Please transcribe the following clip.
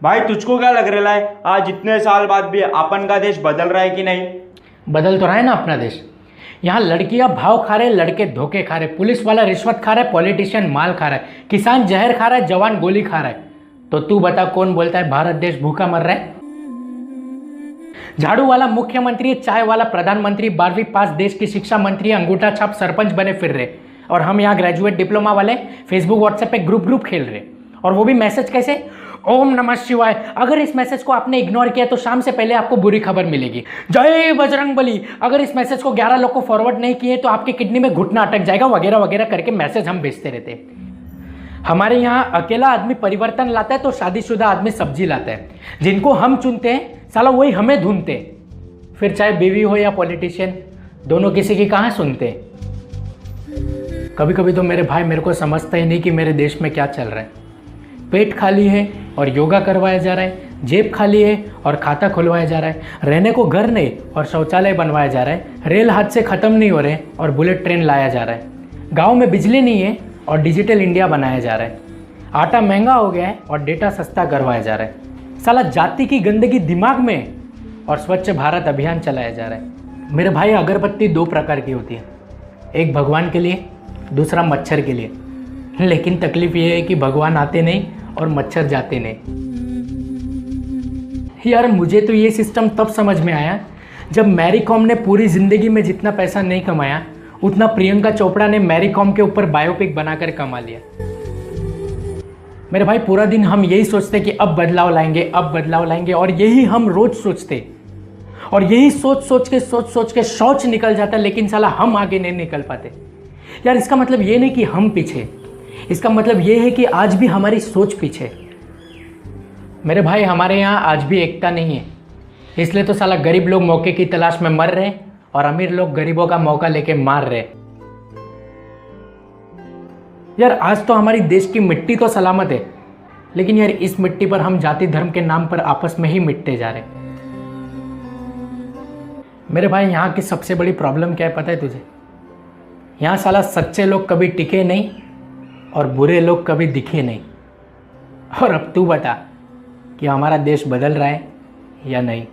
भाई तुझको क्या लग रहा है, आज इतने साल बाद भी अपन का देश बदल रहा है कि नहीं? बदल तो रहा है ना अपना देश। यहाँ लड़कियां भाव खा रहे, लड़के धोखे खा रहे, पुलिस वाला रिश्वत खा रहा है, पॉलिटिशियन माल खा रहा है, किसान जहर खा रहा है, जवान गोली खा रहा है। तो तू बता कौन बोलता है भारत देश भूखा मर रहा है? झाड़ू वाला मुख्यमंत्री, चाय वाला प्रधानमंत्री, 12वीं पास देश की शिक्षा मंत्री, अंगूठा छाप सरपंच बने फिर रहे, और हम यहाँ ग्रेजुएट डिप्लोमा वाले फेसबुक व्हाट्सएप पे ग्रुप खेल रहे, और वो भी मैसेज कैसे? ओम नमः शिवाय। अगर इस मैसेज को आपने इग्नोर किया तो शाम से पहले आपको बुरी खबर मिलेगी। जय बजरंग बली। अगर इस मैसेज को 11 लोग को फॉरवर्ड नहीं किए तो आपकी किडनी में घुटना अटक जाएगा, वगैरह वगैरह करके मैसेज हम भेजते रहते हैं। हमारे यहाँ अकेला आदमी परिवर्तन लाता है तो शादीशुदा आदमी सब्जी लाता है। जिनको हम चुनते हैं साला वही हमें ढूंढते हैं। फिर चाहे बीवी हो या पॉलिटिशियन, दोनों किसी की कहाँ सुनते हैं। कभी कभी तो मेरे भाई मेरे को समझता ही नहीं कि मेरे देश में क्या चल रहा है। पेट खाली है और योगा करवाया जा रहा है, जेब खाली है और खाता खुलवाया जा रहा है, रहने को घर नहीं और शौचालय बनवाया जा रहा है, रेल हादसे खत्म नहीं हो रहे और बुलेट ट्रेन लाया जा रहा है, गांव में बिजली नहीं है और डिजिटल इंडिया बनाया जा रहा है, आटा महंगा हो गया है और डेटा सस्ता करवाया जा रहा है। साला जाति की गंदगी दिमाग में और स्वच्छ भारत अभियान चलाया जा रहा है। मेरे भाई अगरबत्ती 2 प्रकार की होती है, एक भगवान के लिए, दूसरा मच्छर के लिए। लेकिन तकलीफ ये है कि भगवान आते नहीं और मच्छर जाते नहीं। यार मुझे तो ये सिस्टम तब समझ में आया जब मैरी कॉम ने पूरी ज़िंदगी में जितना पैसा नहीं कमाया उतना प्रियंका चोपड़ा ने मैरी कॉम के ऊपर बायोपिक बनाकर कमा लिया। मेरे भाई पूरा दिन हम यही सोचते कि अब बदलाव लाएंगे, अब बदलाव लाएंगे, और यही हम रोज सोचते, और यही सोच के शौच निकल जाता, लेकिन साला हम आगे नहीं निकल पाते। यार इसका मतलब ये नहीं कि हम पीछे, इसका मतलब ये है कि आज भी हमारी सोच पीछे। मेरे भाई हमारे यहाँ आज भी एकता नहीं है, इसलिए तो साला गरीब लोग मौके की तलाश में मर रहे और अमीर लोग गरीबों का मौका लेके मार रहे। यार आज तो हमारी देश की मिट्टी तो सलामत है, लेकिन यार इस मिट्टी पर हम जाति धर्म के नाम पर आपस में ही मिटते जा रहे। मेरे भाई यहाँ की सबसे बड़ी प्रॉब्लम क्या है पता है तुझे? यहाँ साला सच्चे लोग कभी टिके नहीं और बुरे लोग कभी दिखे नहीं। और अब तू बता कि हमारा देश बदल रहा है या नहीं।